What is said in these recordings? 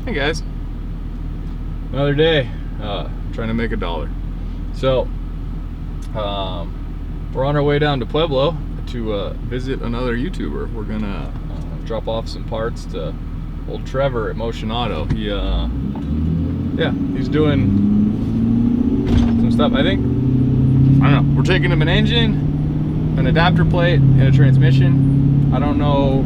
Hey guys, another day trying to make $1. So we're on our way down to Pueblo to visit another YouTuber. We're gonna drop off some parts to old Trevor at Motion Auto. He yeah, he's doing some stuff. I don't know, we're taking him an engine, an adapter plate, and a transmission. I don't know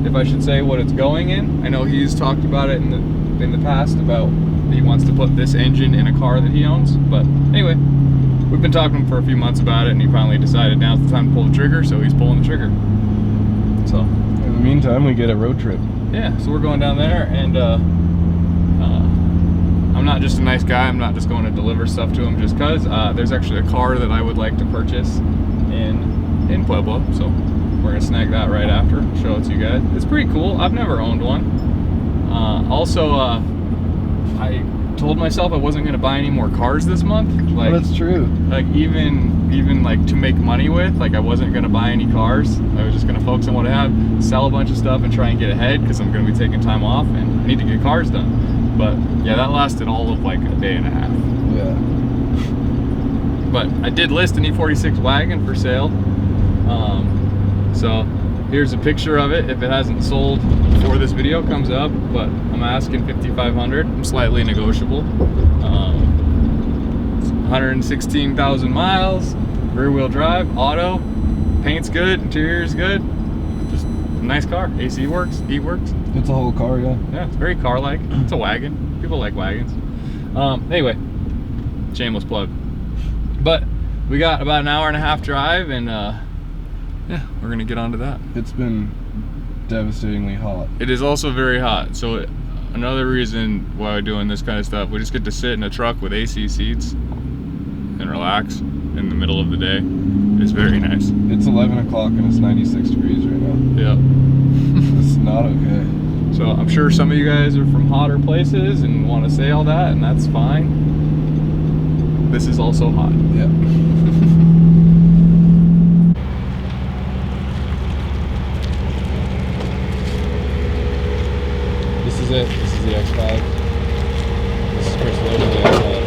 if I should say what it's going in. I know he's talked about it in the past about he wants to put this engine in a car that he owns. But anyway, we've been talking to him for a few months about it, and he finally decided now's the time to pull the trigger, so he's pulling the trigger. So in the meantime, we get a road trip. Yeah, so we're going down there, and I'm not just a nice guy. I'm not just going to deliver stuff to him just because. There's actually a car that I would like to purchase in Pueblo, so we're gonna snag that right after, show it to you guys. It's pretty cool. I've never owned one. Also, I told myself I wasn't gonna buy any more cars this month. Like, that's true. Like even like to make money with, like I wasn't gonna buy any cars. I was just gonna focus on what I have, sell a bunch of stuff, and try and get ahead because I'm gonna be taking time off and I need to get cars done. But yeah, that lasted all of like a day and a half. Yeah. But I did list an E46 wagon for sale. So here's a picture of it if it hasn't sold before this video comes up, but I'm asking $5,500. I'm slightly negotiable. 116,000 miles, rear wheel drive, auto, paint's good, interior's good. Just a nice car. AC works, heat works. It's a whole car, yeah. Yeah, it's very car-like. It's a wagon. People like wagons. Anyway, shameless plug. But we got about an hour and a half drive, and yeah, we're gonna get onto that. It's been devastatingly hot. It is also very hot. So another reason why we're doing this kind of stuff, we just get to sit in a truck with AC seats and relax in the middle of the day. It's very nice. It's 11 o'clock and it's 96 degrees right now. Yeah. It's not okay. So I'm sure some of you guys are from hotter places and want to say all that, and that's fine. This is also hot. Yeah. This is it. This is the X5. This is Chris loading the X5.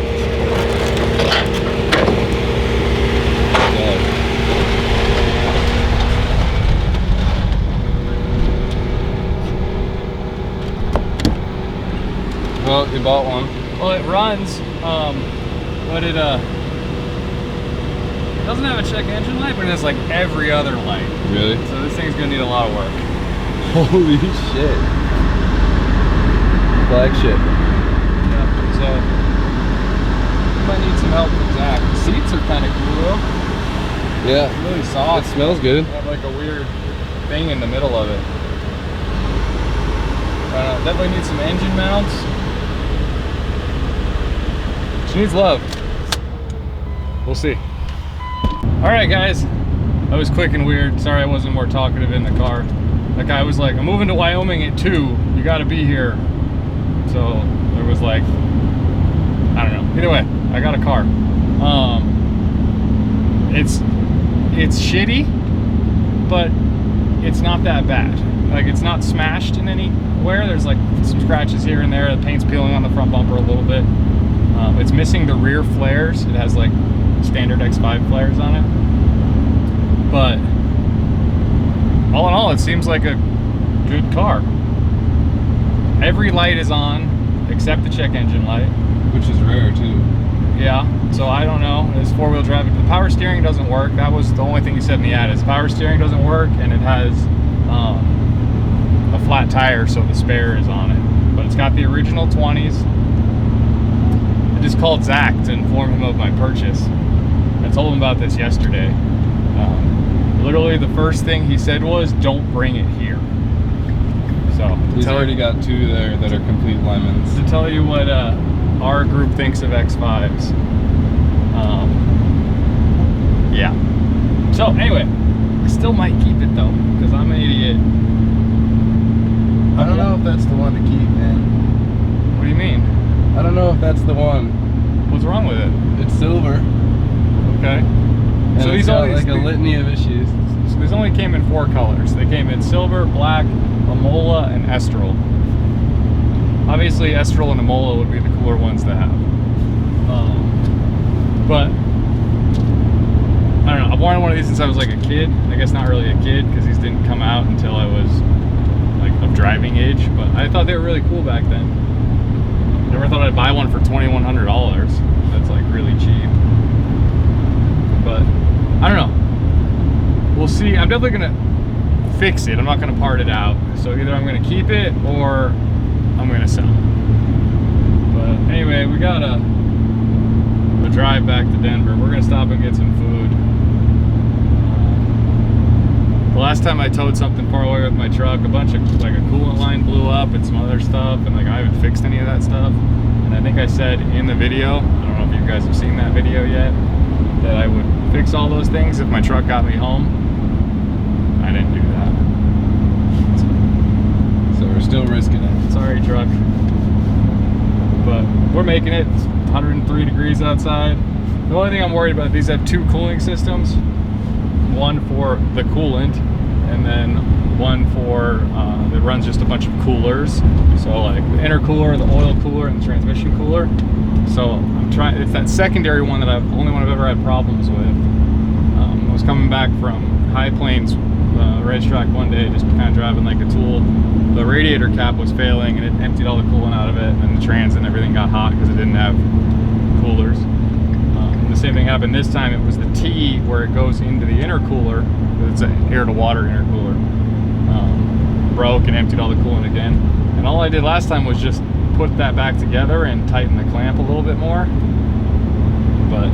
Well, you bought one. Well, it runs, but it doesn't have a check engine light, but it has like every other light. Really? So this thing's gonna need a lot of work. Holy shit. Flagship. Yeah, so might need some help from Zach. The seats are kind of cool though. Yeah. It's really soft. It smells good. They have like a weird thing in the middle of it. Definitely need some engine mounts. She needs love. We'll see. All right, guys. That was quick and weird. Sorry I wasn't more talkative in the car. That guy was like, I'm moving to Wyoming at 2. You got to be here. So there was like, I don't know. Either way, I got a car. It's shitty, but it's not that bad. Like, it's not smashed in anywhere. There's like some scratches here and there. The paint's peeling on the front bumper a little bit. It's missing the rear flares. It has like standard X5 flares on it. But all in all, it seems like a good car. Every light is on except the check engine light. Which is rare too. Yeah, so I don't know. It's four-wheel drive. The power steering doesn't work. That was the only thing he said in the ad, is power steering doesn't work, and it has a flat tire, so the spare is on it. But it's got the original 20s. I just called Zach to inform him of my purchase. I told him about this yesterday. Literally the first thing he said was, don't bring it here. So he's already got 2 there that are complete lemons. To tell you what our group thinks of X5s. Yeah. So anyway, I still might keep it though, because I'm an idiot. I don't know if that's the one to keep, man. What do you mean? I don't know if that's the one. What's wrong with it? It's silver. Okay. And so these got like a litany of issues. So these only came in 4 colors. They came in silver, black, Amola, and Estral. Obviously, Estrel and Amola would be the cooler ones to have. But I don't know. I've wanted one of these since I was like a kid. I guess not really a kid because these didn't come out until I was like of driving age. But I thought they were really cool back then. Never thought I'd buy one for $2,100. That's like really cheap. But I don't know. We'll see. I'm definitely gonna fix it. I'm not gonna part it out. So either I'm gonna keep it or I'm gonna sell it. But anyway, we got a drive back to Denver. We're gonna stop and get some food. The last time I towed something far away with my truck, a bunch of like a coolant line blew up and some other stuff, and like I haven't fixed any of that stuff. And I think I said in the video, I don't know if you guys have seen that video yet, that I would fix all those things if my truck got me home. I didn't do that. So we're still risking it. Sorry, truck. But we're making it. It's 103 degrees outside. The only thing I'm worried about, these have two cooling systems. One for the coolant, and then one for that runs just a bunch of coolers. So like the intercooler, the oil cooler, and the transmission cooler. So I'm trying. It's that secondary one that only one I've ever had problems with. I was coming back from High Plains racetrack one day, just kind of driving like a tool. The radiator cap was failing, and it emptied all the coolant out of it, and the trans and everything got hot because it didn't have coolers. The same thing happened this time. It was the T where it goes into the intercooler. It's an air to water intercooler. Broke and emptied all the coolant again. And all I did last time was just put that back together and tighten the clamp a little bit more. But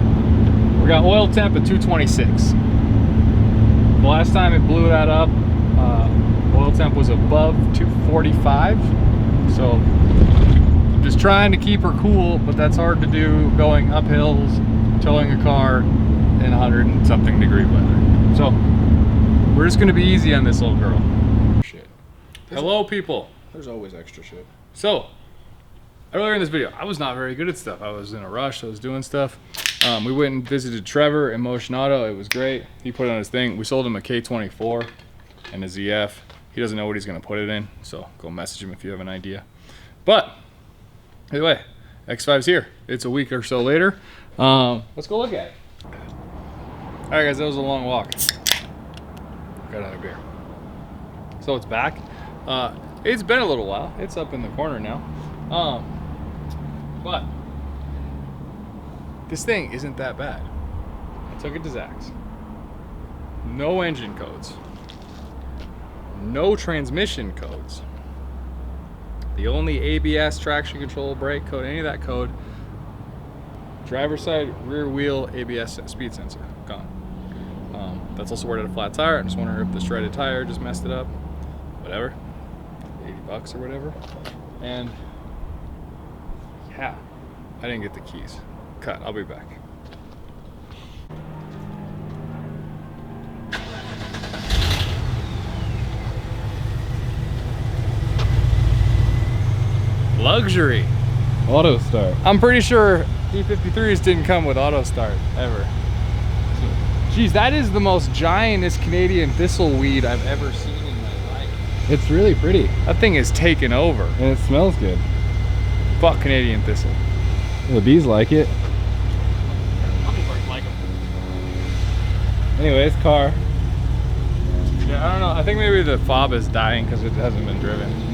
we got oil temp at 226. The last time it blew that up, oil temp was above 245. So I'm just trying to keep her cool, but that's hard to do going up hills, towing a car in 100 and something degree weather. So we're just gonna be easy on this little girl. Shit. Hello, people. There's always extra shit. So earlier in this video, I was not very good at stuff. I was in a rush. I was doing stuff. We went and visited Trevor in Motion Auto. It was great. He put it on his thing. We sold him a K24 and a ZF. He doesn't know what he's gonna put it in, so go message him if you have an idea. But anyway, X5's here. It's a week or so later. Let's go look at it. All right, guys, that was a long walk. Got another beer. So it's back. It's been a little while. It's up in the corner now. But this thing isn't that bad. I took it to Zach's. No engine codes. No transmission codes. The only ABS, traction control, brake code, any of that code. Driver's side, rear wheel, ABS, speed sensor, gone. That's also where it had a flat tire. I'm just wondering if the shredded tire just messed it up. Whatever, 80 bucks or whatever. And yeah, I didn't get the keys. Cut, I'll be back. Luxury. Auto start. I'm pretty sure E53s didn't come with auto start ever. Geez, that is the most giantest Canadian thistleweed I've ever seen in my life. It's really pretty. That thing is taken over. And it smells good. Fuck Canadian thistle. The bees like it. Hummingbirds like them. Anyways, car. Yeah, I don't know. I think maybe the fob is dying because it hasn't been driven.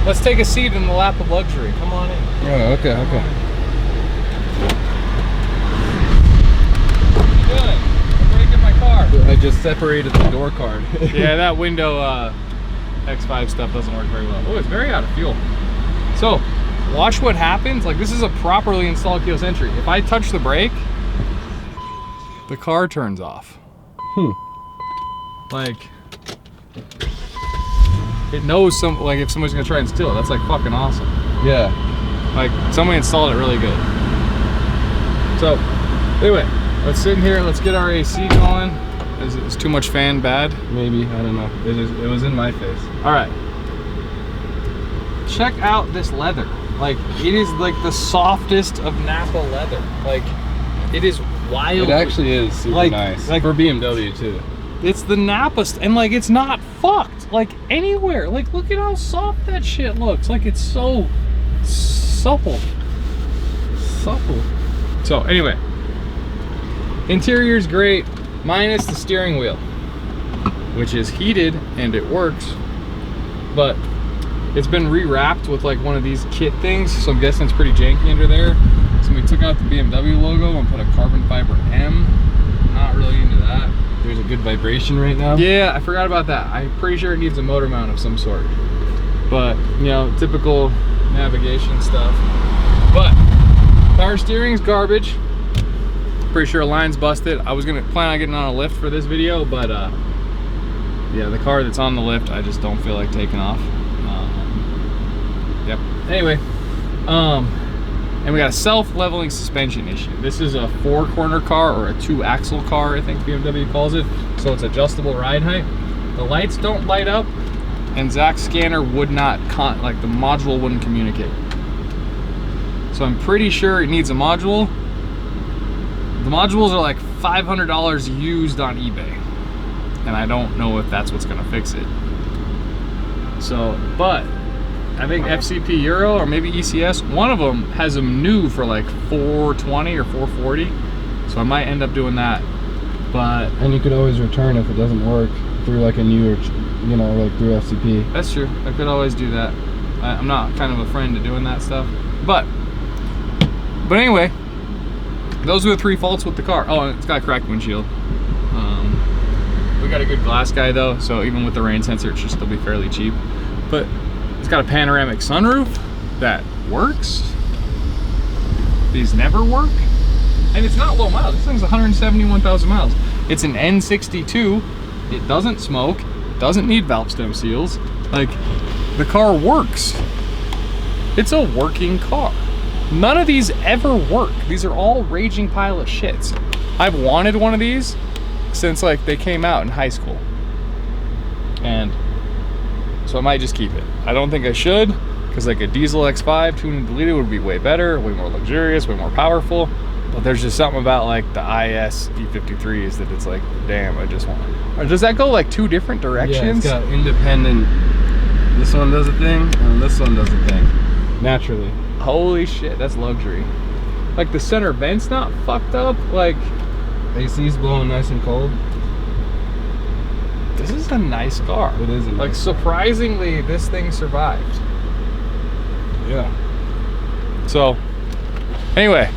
Let's take a seat in the lap of luxury. Come on in. Oh, okay, okay. What are you doing? I'm breaking my car. I just separated the door card. Yeah, that window X5 stuff doesn't work very well. Oh, it's very out of fuel. So, watch what happens. Like, this is a properly installed keyless entry. If I touch the brake, the car turns off. Like, it knows if somebody's gonna try and steal it. That's like fucking awesome. Yeah. Like, somebody installed it really good. So, anyway, let's sit in here, let's get our AC going. Is too much fan bad? Maybe, I don't know. It was in my face. All right, check out this leather. Like, it is like the softest of Napa leather. Like, it is wild. It actually is super nice. Like for BMW too. It's the Napa, and like, it's not fucked like anywhere. Like, look at how soft that shit looks. Like, it's so supple. So anyway, interior's great, minus the steering wheel, which is heated and it works, but it's been rewrapped with like one of these kit things, so I'm guessing it's pretty janky under there. So we took out the BMW logo and put a carbon fiber M. Not really into that. There's a good vibration right now. Yeah, I forgot about that. I'm pretty sure it needs a motor mount of some sort. But, you know, typical navigation stuff. But power steering's garbage. Pretty sure a line's busted. I was gonna plan on getting on a lift for this video, but yeah, the car that's on the lift, I just don't feel like taking off. Yep. Anyway, and we got a self-leveling suspension issue. This is a 4-corner car, or a 2-axle car, I think BMW calls it. So it's adjustable ride height. The lights don't light up, and Zach's scanner would not, like the module wouldn't communicate. So I'm pretty sure it needs a module. The modules are like $500 used on eBay, and I don't know if that's what's gonna fix it. So, but I think FCP Euro or maybe ECS, one of them has them new for like $420 or $440. So I might end up doing that. But and you could always return if it doesn't work through like a new, or you know, like through FCP. That's true. I could always do that. I'm not kind of a friend to doing that stuff. But anyway, those are the 3 faults with the car. Oh, and it's got a cracked windshield. We got a good glass guy though, so even with the rain sensor, it should still be fairly cheap. But it's got a panoramic sunroof that works. These never work. And it's not low miles. This thing's 171,000 miles. It's an N62. It doesn't smoke. Doesn't need valve stem seals. Like, the car works. It's a working car. None of these ever work. These are all raging pile of shits. I've wanted one of these since like they came out in high school. And so I might just keep it. I don't think I should, because like a diesel X5 tuned and deleted would be way better, way more luxurious, way more powerful. But there's just something about like the IS E53s that it's like, damn, I just want. Or does that go like 2 different directions? Yeah, it's got independent. This one does a thing, and this one does a thing. Naturally. Holy shit, that's luxury. Like the center vent's not fucked up. Like AC's blowing nice and cold. This is a nice car. It is a nice like surprisingly, this thing survived. Yeah. So, anyway,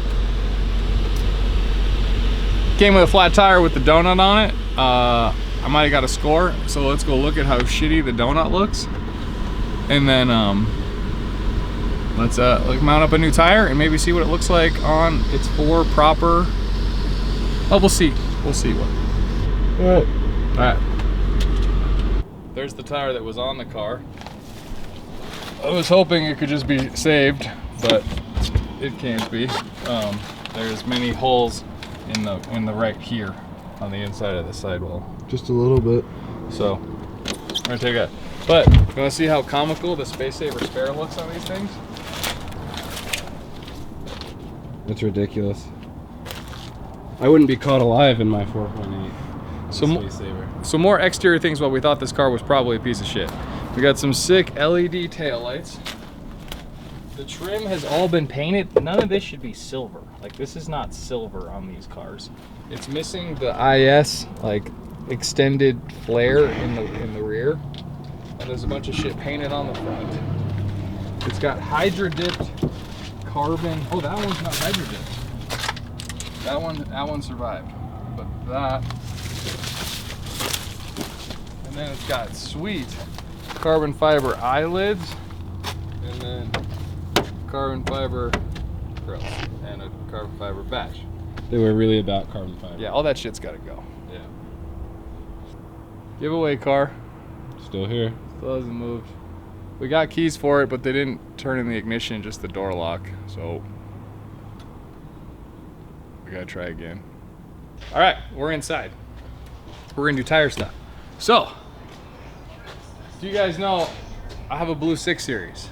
came with a flat tire with the donut on it. I might have got a score, so let's go look at how shitty the donut looks, and then let's mount up a new tire and maybe see what it looks like on its 4 proper. Oh, we'll see. We'll see what. All right. All right. There's the tire that was on the car. I was hoping it could just be saved, but it can't be. There's many holes in the right here on the inside of the sidewall. Just a little bit. So I'm gonna take it. But you wanna see how comical the Space Saver spare looks on these things? It's ridiculous. I wouldn't be caught alive in my 4.8. So more exterior things, but we thought this car was probably a piece of shit. We got some sick LED taillights. The trim has all been painted. None of this should be silver. Like, this is not silver on these cars. It's missing the IS like extended flare in the rear, and there's a bunch of shit painted on the front. It's got hydro dipped carbon. Oh, that one's not hydro dipped. That one survived, but that. And then it's got sweet carbon fiber eyelids, and then carbon fiber grills, and a carbon fiber badge. They were really about carbon fiber. Yeah, all that shit's gotta go. Yeah. Giveaway car. Still here. Still hasn't moved. We got keys for it, but they didn't turn in the ignition, just the door lock. So we gotta try again. All right, we're inside. We're gonna do tire stuff. So, do you guys know I have a blue 6 Series?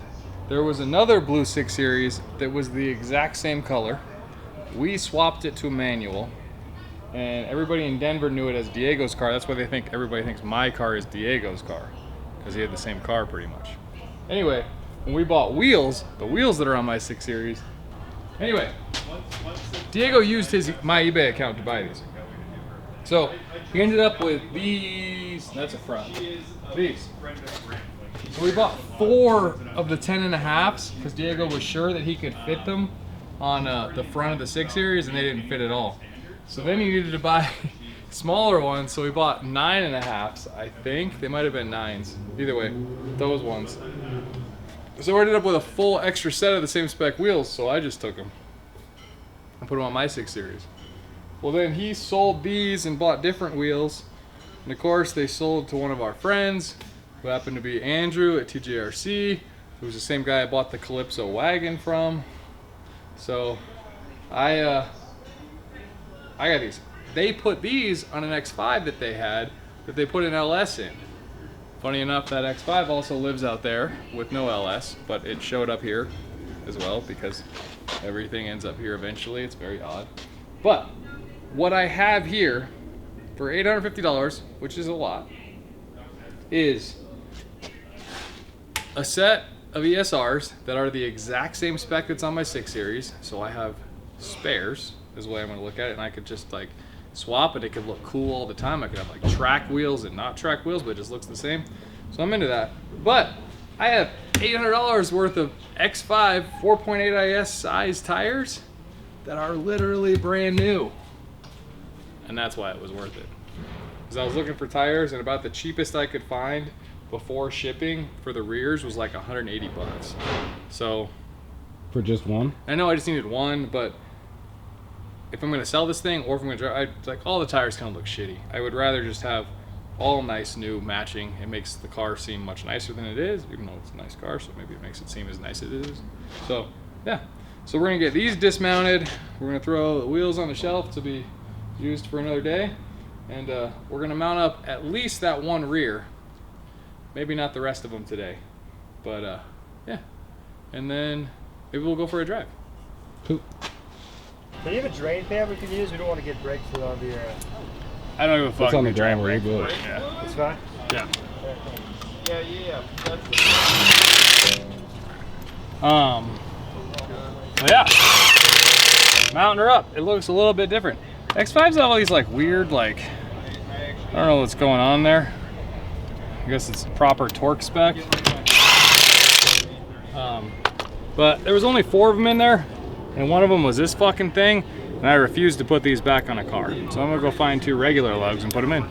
there was another blue 6 Series that was the exact same color. We swapped it to a manual, and everybody in Denver knew it as Diego's car. That's why everybody thinks my car is Diego's car, because he had the same car pretty much. Anyway, when we bought wheels, the wheels that are on my 6 Series. Anyway, Diego used my eBay account to buy these. So he ended up with these. That's a front. These. So we bought 4 of the 10.5s because Diego was sure that he could fit them on the front of the 6 Series, and they didn't fit at all. So then he needed to buy smaller ones, so we bought 9.5s. I think they might have been 9s. Either way, those ones. So we ended up with a full extra set of the same spec wheels, so I just took them and put them on my 6 Series. Well, then he sold these and bought different wheels, and of course they sold to one of our friends, who happened to be Andrew at TJRC, who's the same guy I bought the Calypso wagon from. So I got these. They put these on an X5 that they had, that they put an LS in. Funny enough, that X5 also lives out there with no LS, but it showed up here as well because everything ends up here eventually. It's very odd. But what I have here for $850, which is a lot, is a set of ESRs that are the exact same spec that's on my 6 Series. So I have spares, is the way I'm going to look at it, and I could just like swap it. It could look cool all the time. I could have like track wheels and not track wheels, but it just looks the same. So I'm into that. But I have $800 worth of X5 4.8 IS size tires that are literally brand new. And that's why it was worth it. Because I was looking for tires, and about the cheapest I could find before shipping for the rears was like 180 bucks. So For just one? I know I just needed one, but if I'm gonna sell this thing or if I'm gonna drive, like all the tires kind of look shitty. I would rather just have all nice new matching. It makes the car seem much nicer than it is, even though it's a nice car, so maybe it makes it seem as nice as it is. So yeah, so we're gonna get these dismounted. We're gonna throw the wheels on the shelf to be used for another day, and we're gonna mount up at least that one rear. Maybe not the rest of them today, but yeah, and then maybe we'll go for a drive. Cool. Do you have a drain pan we can use? We don't want to get brakes with all the. I don't give a fuck. It's on the drain rig, but Yeah. It's fine. Yeah. Yeah. Yeah. Mounting her up. It looks a little bit different. X5's have all these like weird, like, I don't know what's going on there. I guess it's proper torque spec. But there was only 4 of them in there, and one of them was this fucking thing, and I refused to put these back on a car. So I'm gonna go find 2 regular lugs and put them in.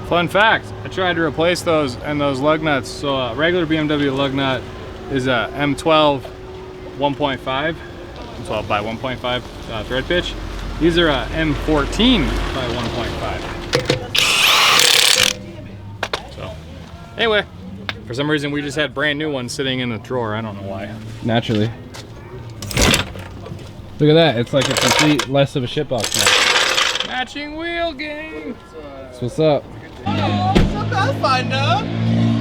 Fun fact, I tried to replace those and those lug nuts. So a regular BMW lug nut is a M12 1.5, M12 by 1.5 thread pitch. These are a M14 by 1.5. So anyway, for some reason we just had brand new ones sitting in the drawer. I don't know why. naturally. Look at that. It's like a complete less of a shitbox now. Matching wheel game. That's what's up.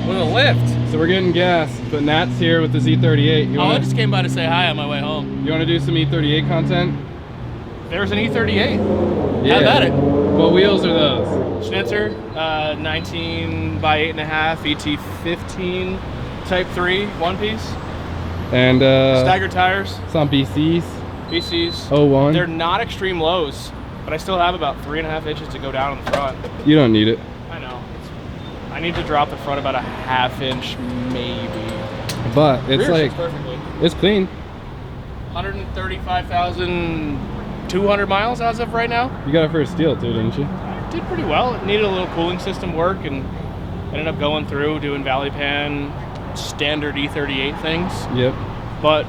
With a lift. So we're getting gas, but Nat's here with the Z38. You I wanna, just came by to say hi on my way home. you wanna do some E38 content? There's an E38. Yeah. Have at it. What wheels are those? Schnitzer, 19 by 8.5, ET15, Type 3, one piece. And Staggered tires, it's on BCs. BCs. 01. They're not extreme lows, but I still have about 3.5 inches to go down on the front. You don't need it. I know. I need to drop the front about a ½ inch, maybe. But it's Rear like, sits perfectly. it's clean. 135,200 miles as of right now. You got it for a steal too, didn't you? Did pretty well. It needed a little cooling system work, and ended up going through doing valley pan standard E38 things. Yep. But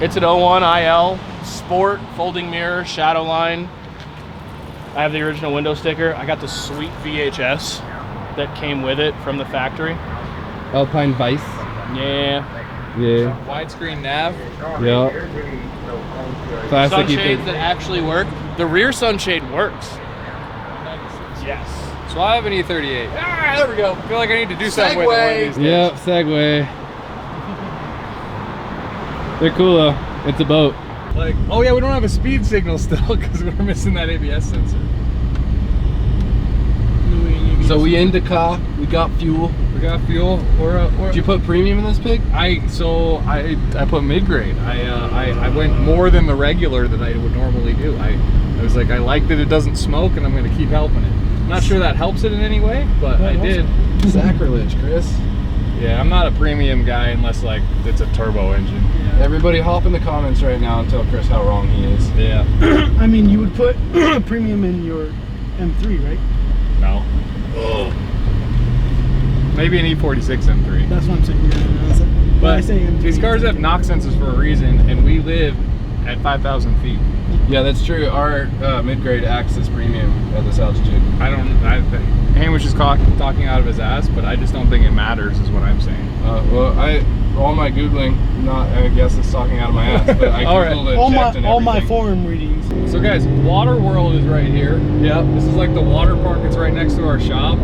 it's an 01 IL Sport folding mirror shadow line. I have the original window sticker. I got the sweet VHS that came with it from the factory. Alpine Vice. Yeah. Yeah. Widescreen nav. Yep. Classic Sunshades E30. that actually work. The rear sunshade works. Yes. So I have an E38. Ah, there we go. I feel like I need to do something with it one of these days. Yep, Segway. They're cool though. It's a boat. Like, oh yeah, we don't have a speed signal still because we're missing that ABS sensor. So we in the car. We got fuel. We got fuel. Did you put premium in this pig? I put mid-grade. I went more than the regular that I would normally do. I was like, I like that it doesn't smoke, and I'm going to keep helping it. I'm not sure that helps it in any way, but I did. Sacrilege, Chris. Yeah, I'm not a premium guy unless like it's a turbo engine. Everybody hop in the comments right now and tell Chris how wrong he is. Yeah. I mean, you would put premium in your M3, right? No. Maybe an E46 M3. That's what I'm saying. Yeah, But I say M3, these cars have knock sensors for a reason, and we live at 5,000 feet. Yeah, that's true. Our mid-grade acts as premium at this altitude. Hamish is talking out of his ass, but I just don't think it matters, is what I'm saying. Well, all my Googling, I guess it's talking out of my ass, but I Googled and checked and all my everything. forum readings. So guys, Water World is right here. Yep. This is like the water park. It's right next to our shop.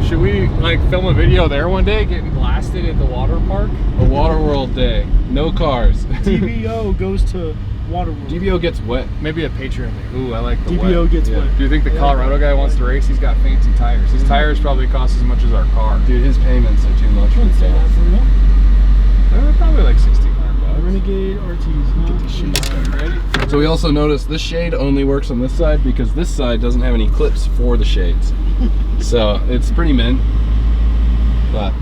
Should we like film a video there one day, getting blasted at the water park? A Water World day. No cars. DBO goes to Waterworld. DBO gets wet. Maybe a Patreon thing. Ooh, I like the DBO wet. gets wet. Do you think the Colorado guy wants to race? He's got fancy tires. His tires probably cost as much as our car. Dude, his payments are too much for the Say that gas. for real. They're probably like $1,600. Renegade RTs. Get these shit Ready? So we also noticed this shade only works on this side because this side doesn't have any clips for the shades. So it's pretty mint. But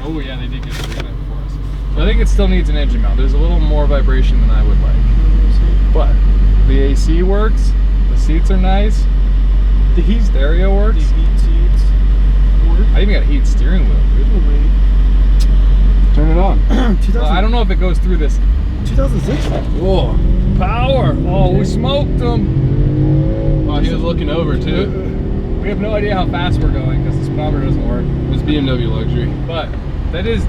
oh yeah, they did get rid of that for us. But I think it still needs an engine mount. There's a little more vibration than I would like. But the AC works. The seats are nice. The heat Stereo works. The heat seats work. I even got a heated steering wheel, dude. Oh, wait. turn it on. 2000, Well, I don't know if it goes through this. 2006? Whoa. Power! Oh, we smoked them. Oh, he was looking over too. We have no idea how fast we're going because the speedometer doesn't work. It's BMW luxury. But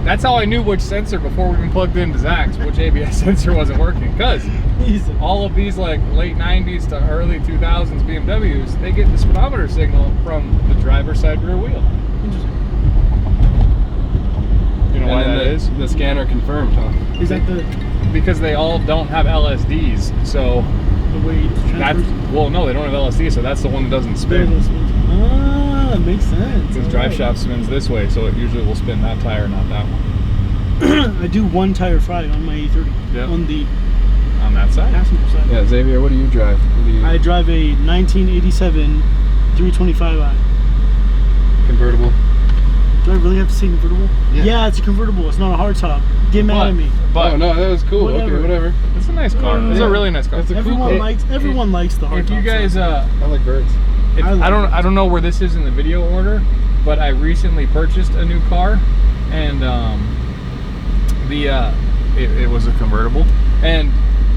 that's how I knew which sensor before we even plugged into Zach's, which ABS sensor wasn't working. Because all of these like late 90s to early 2000s BMWs, they get the speedometer signal from the driver's side rear wheel. Interesting. You know why that is? The scanner confirmed, huh? Is that the Because they all don't have LSDs, so way it's that's, transfers? well no, they don't have LSD, so that's the one that doesn't spin. Ah, that makes sense. Because drive shaft spins this way, so it usually will spin that tire, not that one. I do one tire fry on my E30. Yep. On the On that side. passenger side. Yeah, Xavier, what do you drive? I drive a 1987 325i. Convertible. Do I really have to say convertible? Yeah, it's a convertible. It's not a hardtop. Get mad at me. But Oh no, that was cool. Whatever. Okay, whatever. it's a nice car. It's a really nice car. That's a cool Everyone car. likes the hardtop. If you guys, I like birds. I don't know where this is in the video order, but I recently purchased a new car, and it was a convertible, and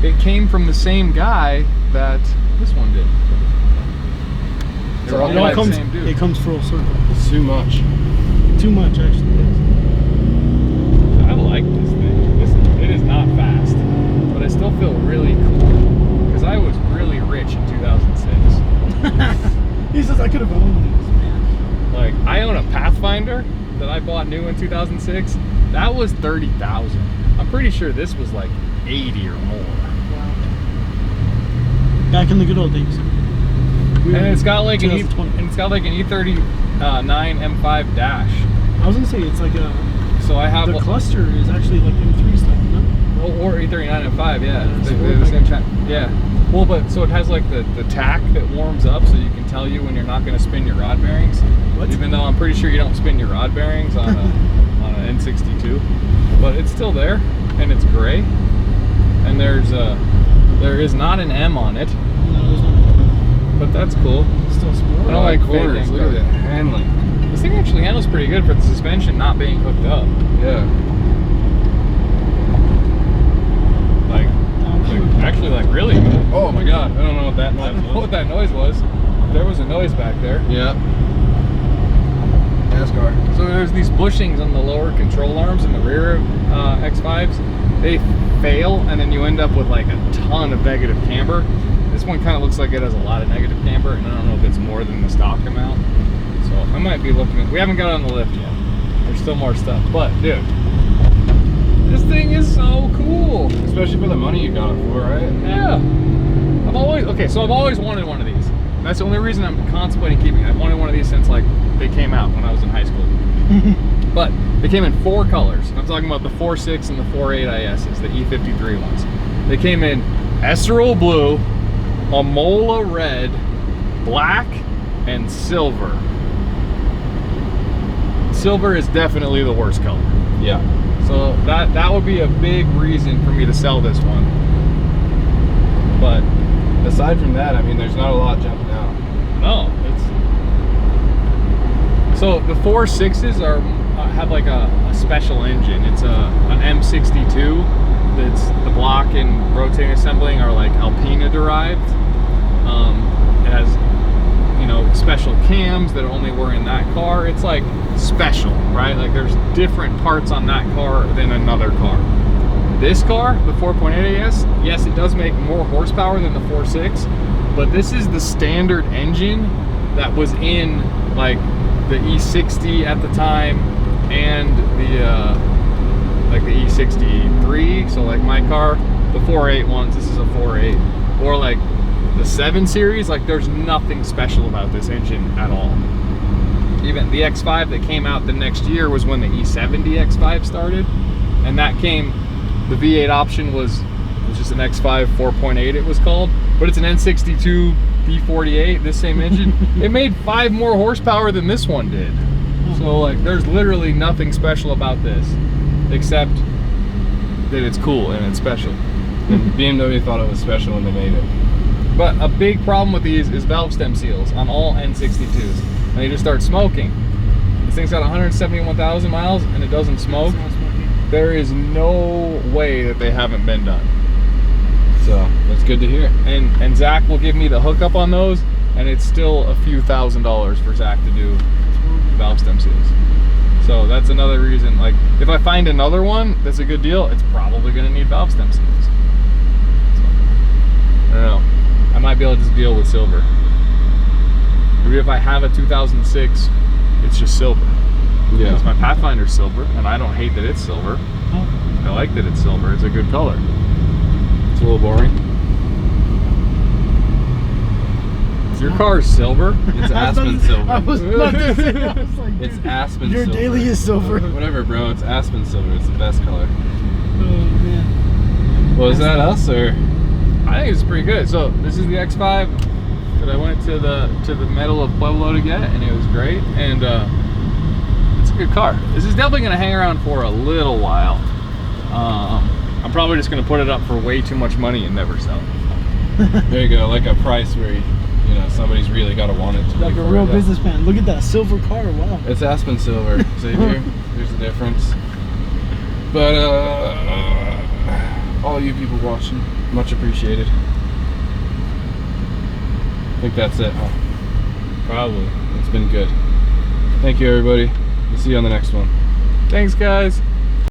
it came from the same guy that this one did. They're all it by all the comes. same dude. It comes full circle. It's too much. Too much actually. I like this thing. It is not fast, but I still feel really cool because I was really rich in 2006. He says I could have owned this, man. Like, I own a Pathfinder that I bought new in 2006. That was 30,000. I'm pretty sure this was like 80 or more. Wow. Back in the good old days. And it's got like an E30. E39 M5 dash. I was gonna say it's like a. So I have The cluster is actually like M3 style, no? or E39 M5, yeah. Yeah, so They're the same time. Yeah. Well, but so it has like the tack that warms up, so you can tell you when you're not going to spin your rod bearings. What? Even though I'm pretty sure you don't spin your rod bearings on a on an N62, but it's still there, and it's gray. And there is not an M on it, No, there's not. but that's cool. It's still small. I don't like corners. fake Look at ink. that handling. This thing actually handles pretty good for the suspension not being hooked up. Yeah. Actually, like really good. Oh my God! I don't know what that I noise don't know was. what that noise was. There was a noise back there. Yeah. NASCAR. So there's these bushings on the lower control arms in the rear of X5s. They fail, and then you end up with like a ton of negative camber. The This one kind of looks like it has a lot of negative camber, and I don't know if it's more than the stock amount. So I might be looking at, we haven't got on the lift yet. There's still more stuff, but dude, this thing is so cool. Especially for the money you got it for, right? Yeah. I've always wanted one of these. That's the only reason I'm contemplating keeping it. I've wanted one of these since like they came out when I was in high school. But they came in 4 colors. I'm talking about the 4.6 and the 4.8 ISs, the E53 ones. They came in Esterol blue, Amola red, black, and silver. Silver is definitely the worst color. Yeah. So that would be a big reason for me to sell this one. But aside from that, I mean, there's not a lot jumping out. no, it's so the 4.6s have like a special engine. It's an M62. That's the block and rotating assembling are like Alpina derived. It has, you know, special cams that only were in that car. It's like special, right? Like there's different parts on that car than another car. This car, the 4.8 AS, yes, it does make more horsepower than the 4.6, but this is the standard engine that was in like the E60 at the time and the like the E63. So like my car, the 4.8 ones, this is a 4.8, or like the 7 series. Like there's nothing special about this engine at all. Even the X5 that came out the next year was when the E70 X5 started, and that came, the V8 option was just an X5 4.8 it was called, but it's an N62 V48, this same engine. It made 5 more horsepower than this one did. So like there's literally nothing special about this except that it's cool and it's special. And BMW thought it was special when they made it. But a big problem with these is valve stem seals on all N62s. And they just start smoking. This thing's got 171,000 miles and it doesn't smoke. There is no way that they haven't been done. So that's good to hear. And Zach will give me the hookup on those, and it's still a few $1,000s for Zach to do valve stem seals. So that's another reason, like if I find another one that's a good deal, it's probably gonna need valve stem seals. So, I don't know. I might be able to just deal with silver. Maybe if I have a 2006, it's just silver. Yeah. Because my Pathfinder's silver, and I don't hate that it's silver. I like that it's silver. It's a good color. It's a little boring. Your car's silver? It's aspen silver. I was about to say, I was like, It's dude, aspen your silver. daily is silver. Whatever, bro. It's aspen silver. It's the best color. Oh man. Well, is that us or? I think it's pretty good. So this is the X5 that I went to the Medal of Pueblo to get, and it was great. And it's a good car. This is definitely going to hang around for a little while. I'm probably just going to put it up for way too much money and never sell it. There you go. Like a price where you know somebody's really got to want it. Like a real businessman. Look at that silver car. Wow. It's aspen silver, Xavier. There's a difference. But all you people watching, much appreciated. I think that's it, huh? Probably. It's been good. Thank you, everybody. We'll see you on the next one. Thanks, guys.